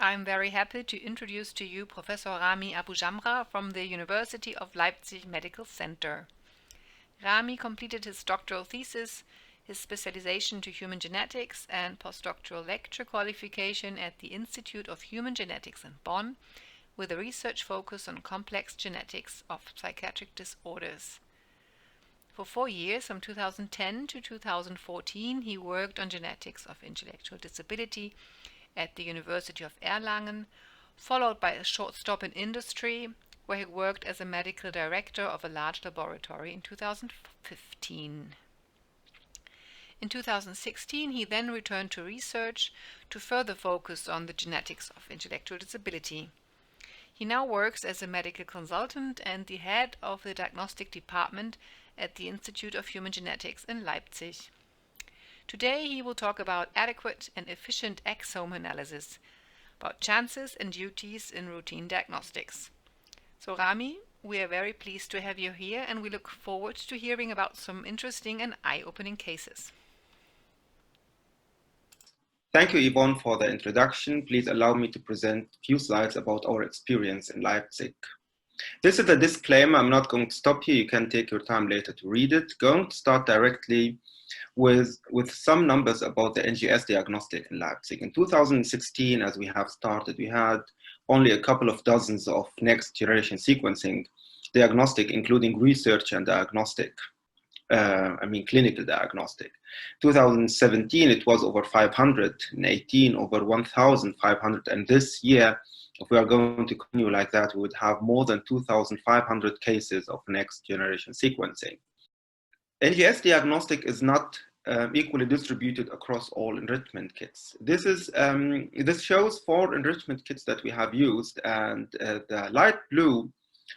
I'm very happy to introduce to you Professor Rami Abou Jamra from the University of Leipzig Medical Center. Rami completed his doctoral thesis, his specialization to human genetics, and postdoctoral lecture qualification at the Institute of Human Genetics in Bonn, with a research focus on complex genetics of psychiatric disorders. For 4 years, from 2010 to 2014, he worked on genetics of intellectual disability at the University of Erlangen, followed by a short stop in industry, where he worked as a medical director of a large laboratory in 2015. In 2016, he then returned to research to further focus on the genetics of intellectual disability. He now works as a medical consultant and the head of the diagnostic department at the Institute of Human Genetics in Leipzig. Today he will talk about adequate and efficient exome analysis, about chances and duties in routine diagnostics. So Rami, we are very pleased to have you here, and we look forward to hearing about some interesting and eye-opening cases. Thank you, Yvonne, for the introduction. Please allow me to present a few slides about our experience in Leipzig. This is a disclaimer. I'm not going to stop here. You can take your time later to read it. Going to start directly with some numbers about the NGS diagnostic in Leipzig. In 2016, as we have started, we had only a couple of dozens of next generation sequencing diagnostic, including research and diagnostic. Clinical diagnostic. 2017, it was over 500, in 18, over 1,500, and this year, if we are going to continue like that, we would have more than 2,500 cases of next generation sequencing. NGS diagnostic is not equally distributed across all enrichment kits. This shows 4 enrichment kits that we have used, and the light blue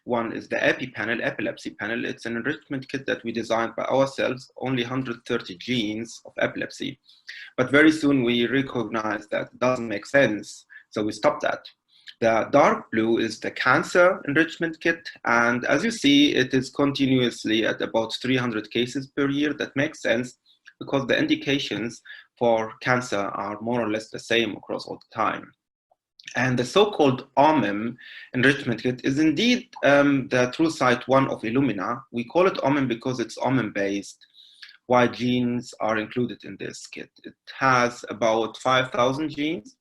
one is the EPI panel, epilepsy panel. It's an enrichment kit that we designed by ourselves, only 130 genes of epilepsy. But very soon we recognized that it doesn't make sense, so we stopped that. The dark blue is the cancer enrichment kit, and as you see, it is continuously at about 300 cases per year. That makes sense because the indications for cancer are more or less the same across all the time. And the so-called OMIM enrichment kit is indeed the TrueSight 1 of Illumina. We call it OMIM because it's OMIM-based. Why genes are included in this kit? It has about 5,000 genes.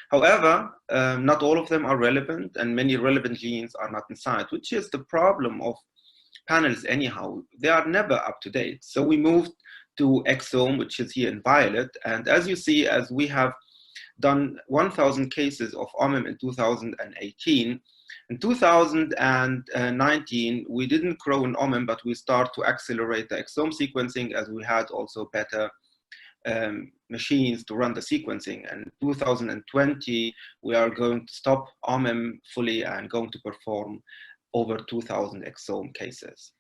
However, not all of them are relevant, and many relevant genes are not inside, which is the problem of panels anyhow. They are never up to date. So we moved to Exome, which is here in violet. And as you see, as we have done 1,000 cases of OMIM in 2018. In 2019, we didn't grow in OMIM, but we start to accelerate the exome sequencing as we had also better machines to run the sequencing. And in 2020, we are going to stop OMIM fully and going to perform over 2,000 exome cases.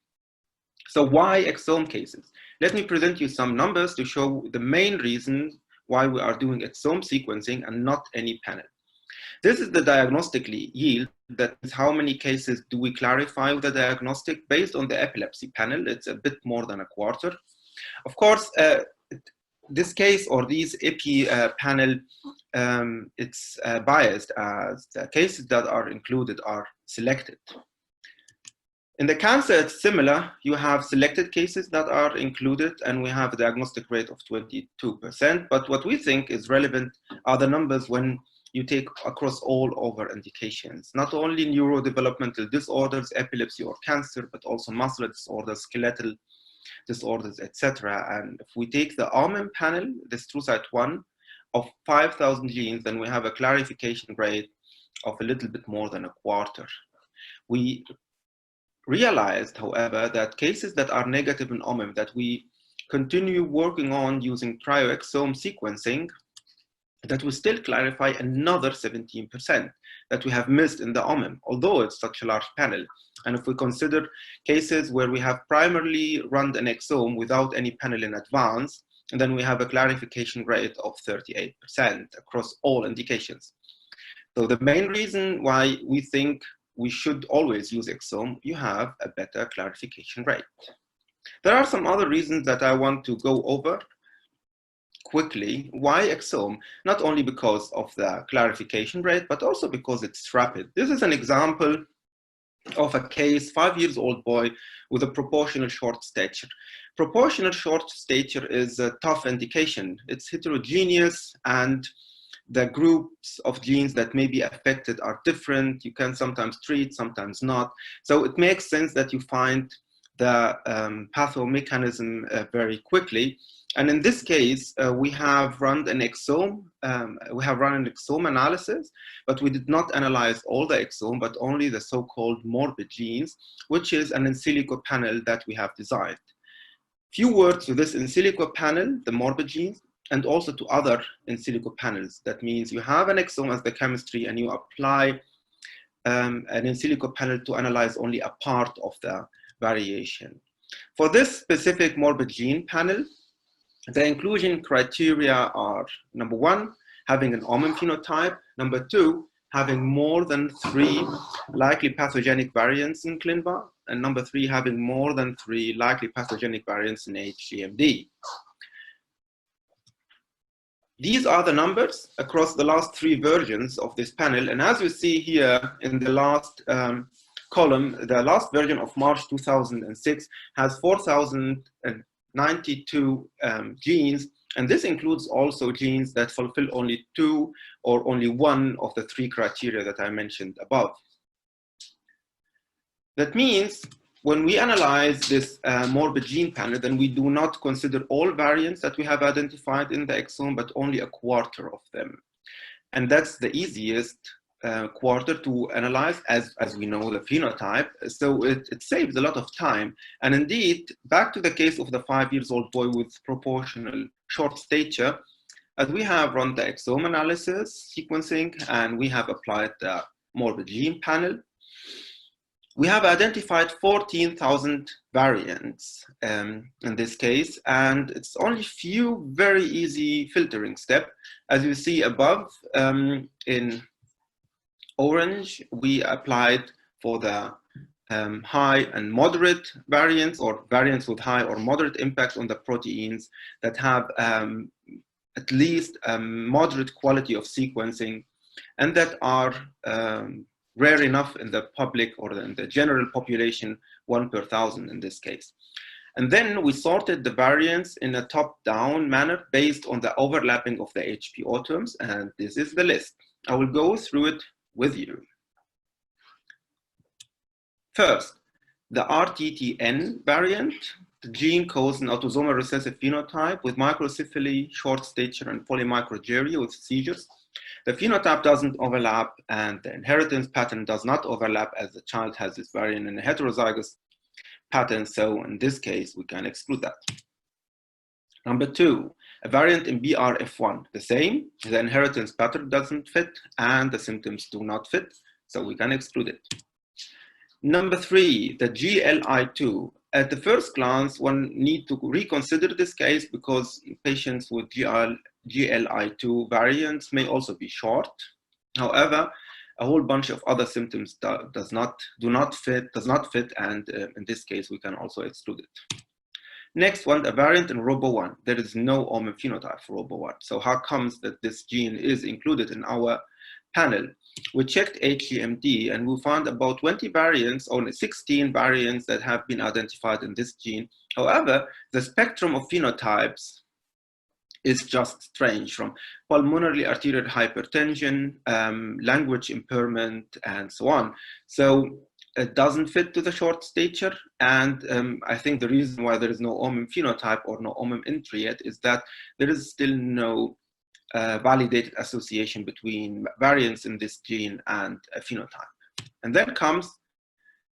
So why exome cases? Let me present you some numbers to show the main reasons why we are doing exome sequencing and not any panel. This is the diagnostic yield. That is how many cases do we clarify with the diagnostic based on the epilepsy panel. It's a bit more than a quarter. Of course, this case or these EPI panel, it's biased as the cases that are included are selected. In the cancer, it's similar. You have selected cases that are included, and we have a diagnostic rate of 22%. But what we think is relevant are the numbers when you take across all over indications, not only neurodevelopmental disorders, epilepsy or cancer, but also muscular disorders, skeletal disorders, etc. And if we take the OMIM panel, this TrueSight 1 of 5,000 genes, then we have a clarification rate of a little bit more than a quarter. We realized, however, that cases that are negative in OMIM that we continue working on using cryo-exome sequencing, that we still clarify another 17% that we have missed in the OMIM, although it's such a large panel. And if we consider cases where we have primarily run an exome without any panel in advance, and then we have a clarification rate of 38% across all indications. So the main reason why we think we should always use exome, you have a better clarification rate. There are some other reasons that I want to go over quickly. Why exome? Not only because of the clarification rate, but also because it's rapid. This is an example of a case, 5-year-old boy with a proportional short stature. Proportional short stature is a tough indication. It's heterogeneous, and the groups of genes that may be affected are different. You can sometimes treat, sometimes not. So it makes sense that you find the pathomechanism very quickly. And in this case, we have run an exome. We have run an exome analysis, but we did not analyze all the exome, but only the so-called morbid genes, which is an in silico panel that we have designed. Few words to this in silico panel, the morbid genes, and also to other in silico panels. That means you have an exome as the chemistry, and you apply an in silico panel to analyze only a part of the variation. For this specific morbid gene panel, the inclusion criteria are: number 1, having an OMIM phenotype; number 2, having more than 3 likely pathogenic variants in ClinVar; and number 3, having more than 3 likely pathogenic variants in HGMD. These are the numbers across the last 3 versions of this panel. And as you see here in the last column, the last version of March 2006 has 4,092 genes. And this includes also genes that fulfill only 2 or only 1 of the 3 criteria that I mentioned above. That means when we analyze this morbid gene panel, then we do not consider all variants that we have identified in the exome, but only a quarter of them. And that's the easiest quarter to analyze, as we know the phenotype. So it saves a lot of time. And indeed, back to the case of the 5-year-old boy with proportional short stature, as we have run the exome analysis sequencing, and we have applied the morbid gene panel, we have identified 14,000 variants in this case, and it's only few very easy filtering steps. As you see above in orange, we applied for the high and moderate variants, or variants with high or moderate impact on the proteins that have at least a moderate quality of sequencing, and that are rare enough in the public or in the general population, 1 per 1,000 in this case. And then we sorted the variants in a top-down manner based on the overlapping of the HPO terms, and this is the list. I will go through it with you. First, the RTTN variant. The gene codes an autosomal recessive phenotype with microcephaly, short stature, and polymicrogyria with seizures. The phenotype doesn't overlap, and the inheritance pattern does not overlap, as the child has this variant in a heterozygous pattern. So in this case, we can exclude that. Number 2, a variant in BRF1, the same. The inheritance pattern doesn't fit, and the symptoms do not fit, so we can exclude it. Number 3, the GLI2. At the first glance, one needs to reconsider this case because patients with GLI2 variants may also be short. However, a whole bunch of other symptoms do not fit, and in this case, we can also exclude it. Next one, a variant in ROBO1. There is no OMIM phenotype for ROBO1. So how comes that this gene is included in our panel? We checked HGMD, and we found about 20 variants, only 16 variants that have been identified in this gene. However, the spectrum of phenotypes is just strange, from pulmonary arterial hypertension, language impairment, and so on. So it doesn't fit to the short stature. And I think the reason why there is no OMIM phenotype or no OMIM entry yet is that there is still no validated association between variants in this gene and a phenotype. And then comes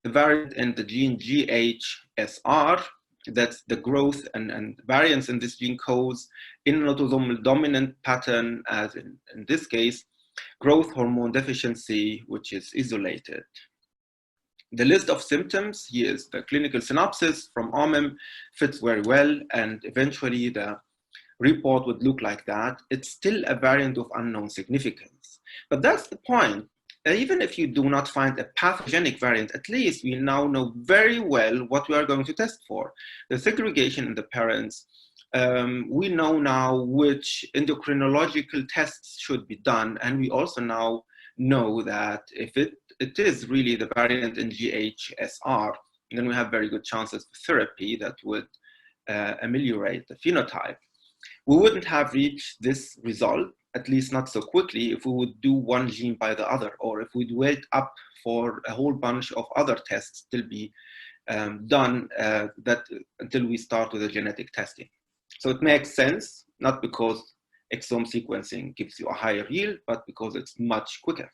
the variant in the gene GHSR. That's the growth and variants in this gene codes in an autosomal dominant pattern, as in this case, growth hormone deficiency, which is isolated. The list of symptoms, here is the clinical synopsis from OMIM, fits very well, and eventually the report would look like that. It's still a variant of unknown significance. But that's the point. Even if you do not find a pathogenic variant, at least we now know very well what we are going to test for. The segregation in the parents, we know now which endocrinological tests should be done, and we also now know that if it is really the variant in GHSR, then we have very good chances for therapy that would ameliorate the phenotype. We wouldn't have reached this result, at least not so quickly, if we would do one gene by the other, or if we'd wait up for a whole bunch of other tests to be done until we start with the genetic testing. So it makes sense, not because exome sequencing gives you a higher yield, but because it's much quicker.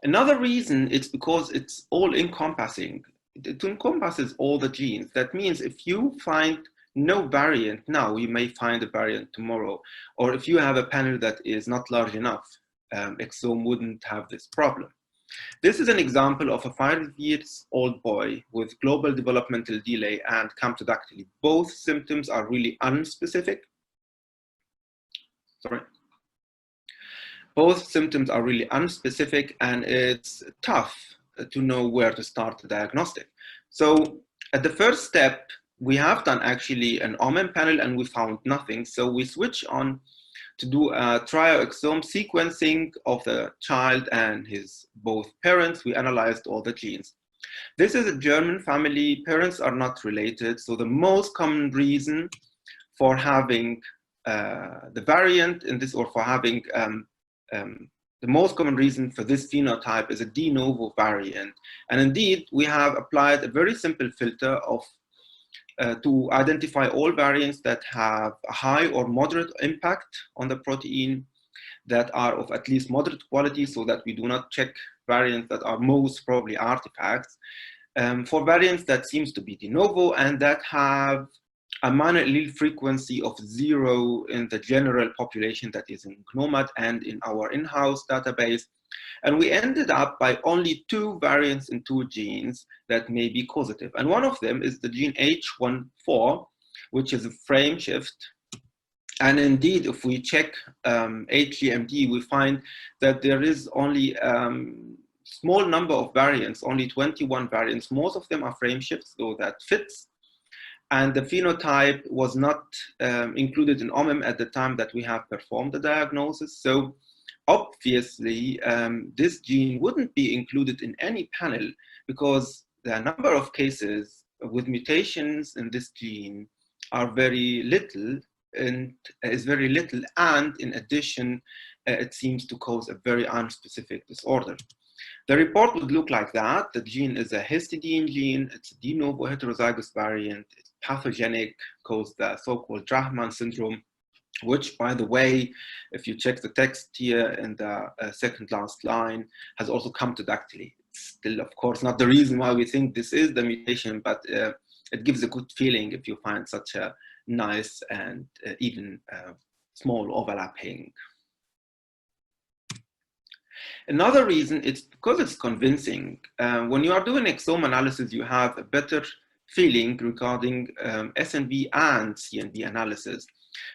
Another reason it's because it's all encompassing. It encompasses all the genes. That means if you find no variant now, you may find a variant tomorrow. Or if you have a panel that is not large enough, exome wouldn't have this problem. This is an example of a 5-year-old boy with global developmental delay and camptodactyly. Both symptoms are really unspecific. Sorry. Both symptoms are really unspecific, and it's tough to know where to start the diagnostic. So at the first step, we have done actually an OMEM panel and we found nothing. So we switch on to do a trio-exome sequencing of the child and his both parents. We analyzed all the genes. This is a German family. Parents are not related. So the most common reason for having the variant in this, or for having the most common reason for this phenotype is a de novo variant. And indeed, we have applied a very simple filter of to identify all variants that have a high or moderate impact on the protein, that are of at least moderate quality, so that we do not check variants that are most probably artifacts, for variants that seems to be de novo and that have a minor allele frequency of 0 in the general population, that is in GNOMAD and in our in-house database. And we ended up by only 2 variants in 2 genes that may be causative. And one of them is the gene H14, which is a frame shift. And indeed, if we check HGMD, we find that there is only small number of variants, only 21 variants. Most of them are frame shifts, so that fits. And the phenotype was not included in OMEM at the time that we have performed the diagnosis. So obviously, this gene wouldn't be included in any panel because the number of cases with mutations in this gene are very little, and is very little. And in addition, it seems to cause a very unspecific disorder. The report would look like that. The gene is a histidine gene. It's a de novo heterozygous variant. It's pathogenic, caused the so-called Drachman syndrome, which, by the way, if you check the text here in the second last line, has also camptodactyly. It's still, of course, not the reason why we think this is the mutation, but it gives a good feeling if you find such a nice and even small overlapping. Another reason, it's because it's convincing. When you are doing exome analysis, you have a better feeling regarding SNV and CNV analysis.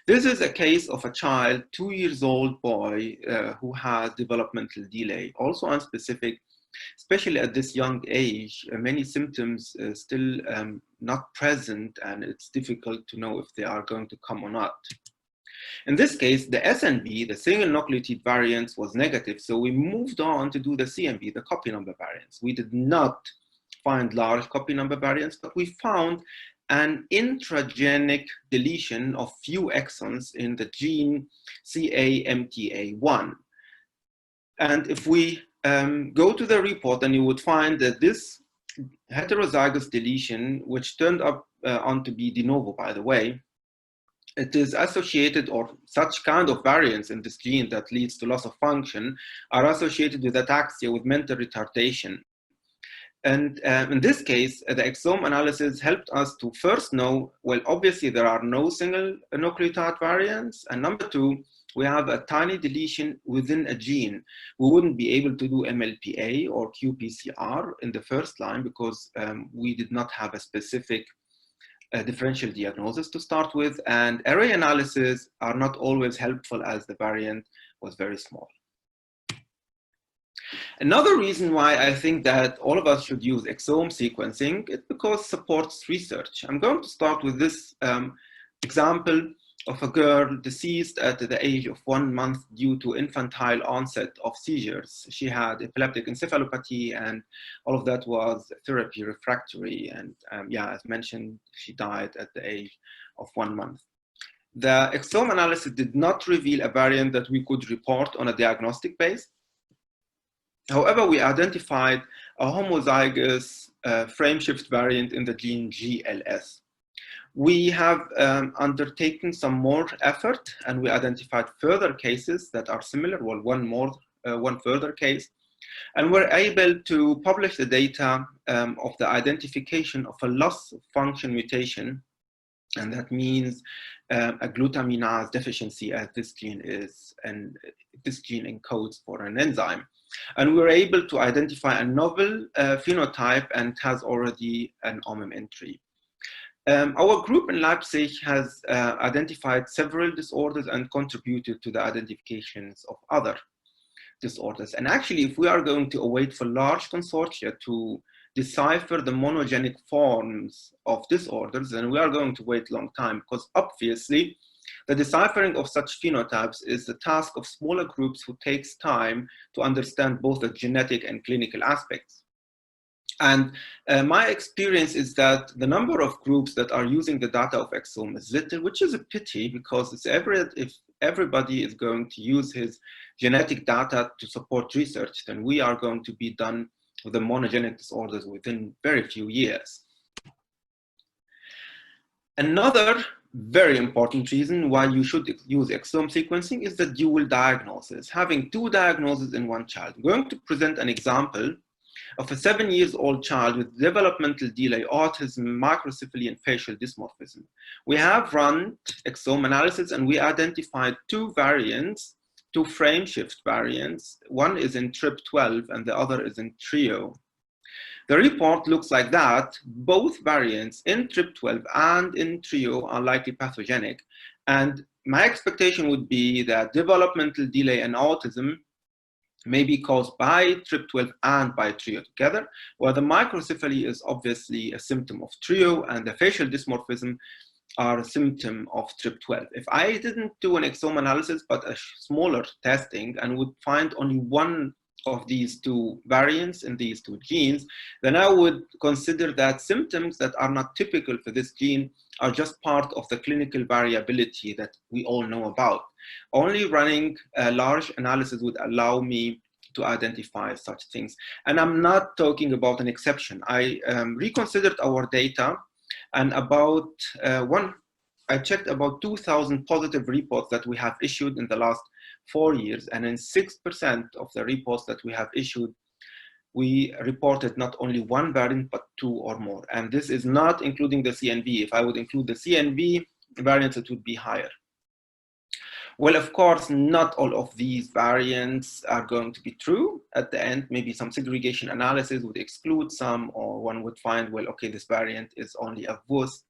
This is a case of a child, 2-year-old boy who has developmental delay, also unspecific, especially at this young age. Many symptoms still not present, and it's difficult to know if they are going to come or not. In this case, the SNV, the single nucleotide variants, was negative, so we moved on to do the CNV, the copy number variants. We did not find large copy number variants, but we found an intragenic deletion of few exons in the gene CAMTA1. And if we go to the report, then you would find that this heterozygous deletion, which turned up on to be de novo, by the way, it is associated, or such kind of variants in this gene that leads to loss of function are associated with ataxia, with mental retardation. And in this case, the exome analysis helped us to first know, well, obviously there are no single nucleotide variants. And number 2, we have a tiny deletion within a gene. We wouldn't be able to do MLPA or qPCR in the first line because we did not have a specific differential diagnosis to start with. And array analysis are not always helpful as the variant was very small. Another reason why I think that all of us should use exome sequencing is because it supports research. I'm going to start with this example of a girl deceased at the age of 1 month due to infantile onset of seizures. She had epileptic encephalopathy, and all of that was therapy refractory. And yeah, as mentioned, she died at the age of 1 month. The exome analysis did not reveal a variant that we could report on a diagnostic base. However, we identified a homozygous frameshift variant in the gene GLS. We have undertaken some more effort, and we identified further cases that are similar, well, one further case, and we're able to publish the data of the identification of a loss of function mutation, and that means a glutaminase deficiency, as this gene is, and this gene encodes for an enzyme. And we're able to identify a novel phenotype and has already an OMIM entry. Our group in Leipzig has identified several disorders and contributed to the identifications of other disorders. And actually, if we are going to await for large consortia to decipher the monogenic forms of disorders, then we are going to wait a long time, because obviously the deciphering of such phenotypes is the task of smaller groups who takes time to understand both the genetic and clinical aspects. And my experience is that the number of groups that are using the data of exome is little, which is a pity, because if everybody is going to use his genetic data to support research, then we are going to be done with the monogenic disorders within very few years. Another very important reason why you should use exome sequencing is the dual diagnosis, having two diagnoses in one child. I'm going to present an example of a 7-year-old child with developmental delay, autism, microcephaly, and facial dysmorphism. We have run exome analysis, and we identified two variants, two frameshift variants. One is in TRP12 and the other is in TRIO. The report looks like that. Both variants in TRP12 and in TRIO are likely pathogenic. And my expectation would be that developmental delay and autism may be caused by TRP12 and by TRIO together, while the microcephaly is obviously a symptom of TRIO, and the facial dysmorphism are a symptom of TRP12. If I didn't do an exome analysis, but a smaller testing, and would find only one of these two variants in these two genes, then I would consider that symptoms that are not typical for this gene are just part of the clinical variability that we all know about. Only running a large analysis would allow me to identify such things. And I'm not talking about an exception. I reconsidered our data, and I checked about 2,000 positive reports that we have issued in the last 4 years, and in 6% of the reports that we have issued, we reported not only one variant, but two or more. And this is not including the CNV. If I would include the CNV variants, it would be higher. Well, of course, not all of these variants are going to be true. At the end, maybe some segregation analysis would exclude some, or one would find, well, okay, this variant is only a VUS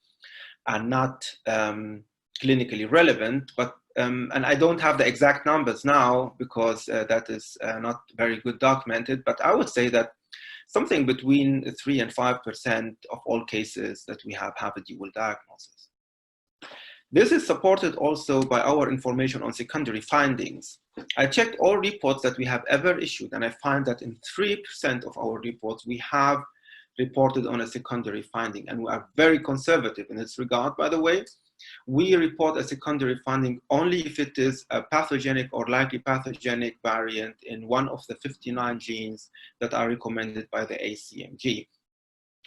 and not clinically relevant. But and I don't have the exact numbers now, because that is not very good documented, but I would say that something between 3 and 5% of all cases that we have a dual diagnosis. This is supported also by our information on secondary findings. I checked all reports that we have ever issued, and I find that in 3% of our reports, we have reported on a secondary finding, and we are very conservative in this regard, by the way. We report a secondary finding only if it is a pathogenic or likely pathogenic variant in one of the 59 genes that are recommended by the ACMG.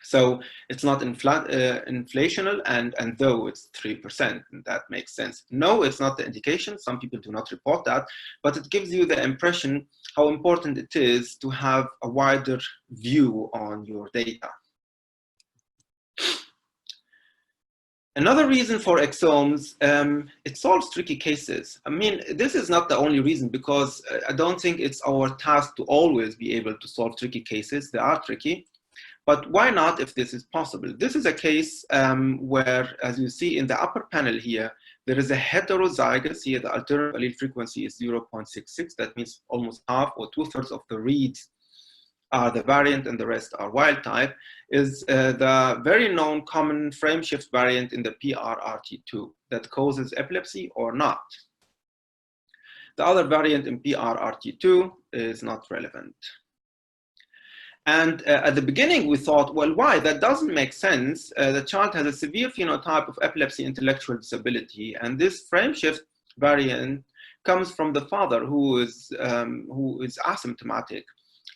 So it's not inflational, and though it's 3%, and that makes sense. No, it's not the indication. Some people do not report that, but it gives you the impression how important it is to have a wider view on your data. Another reason for exomes, it solves tricky cases. I mean, this is not the only reason, because I don't think it's our task to always be able to solve tricky cases. They are tricky, but why not if this is possible? This is a case where, as you see in the upper panel here, there is a heterozygous. Here, the alternative allele frequency is 0.66. That means almost half or 2/3 of the reads are the variant and the rest are wild type, is the very known common frame shift variant in the PRRT2 that causes epilepsy or not. The other variant in PRRT2 is not relevant. And at the beginning, we thought, well, why? That doesn't make sense. The child has a severe phenotype of epilepsy intellectual disability, and this frame shift variant comes from the father who is asymptomatic.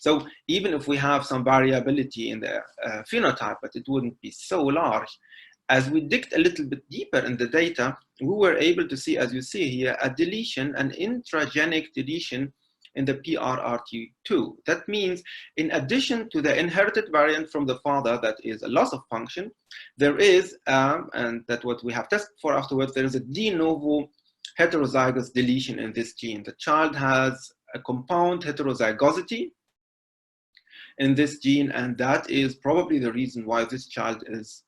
So even if we have some variability in the phenotype, but it wouldn't be so large. As we digged a little bit deeper in the data, we were able to see, as you see here, a deletion, an intragenic deletion in the PRRT2. That means in addition to the inherited variant from the father that is a loss of function, there is, and that's what we have tested for afterwards, there is a de novo heterozygous deletion in this gene. The child has a compound heterozygosity in this gene, and that is probably the reason why this child is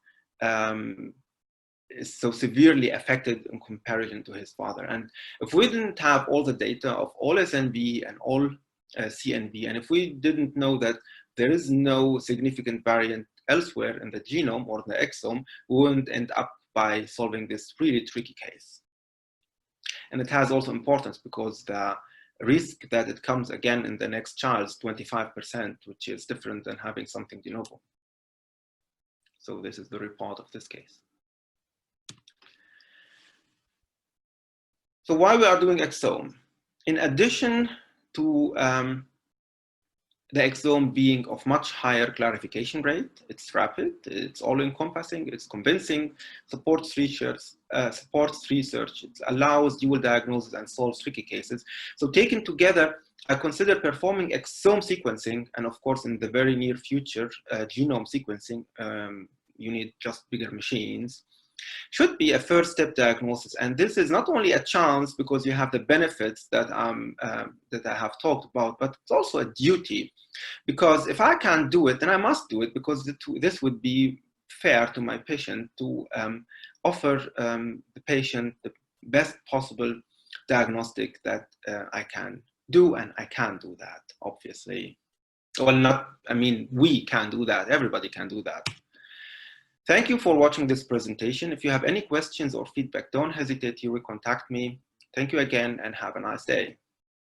so severely affected in comparison to his father. And if we didn't have all the data of all SNV and all CNV, and if we didn't know that there is no significant variant elsewhere in the genome or the exome, we wouldn't end up by solving this really tricky case. And it has also importance because the risk that it comes again in the next child is 25%, which is different than having something de novo. So this is the report of this case. So why we are doing exome? In addition to the exome being of much higher clarification rate, it's rapid, it's all-encompassing, it's convincing, supports research, it allows dual diagnosis and solves tricky cases. So taken together, I consider performing exome sequencing, and of course in the very near future, genome sequencing, you need just bigger machines, should be a first step diagnosis. And this is not only a chance because you have the benefits that I have talked about, but it's also a duty. Because if I can't do it, then I must do it, because this would be fair to my patient to offer the patient the best possible diagnostic that I can do, and I can do that, obviously. Well, we can do that, everybody can do that. Thank you for watching this presentation. If you have any questions or feedback, don't hesitate to contact me. Thank you again and have a nice day.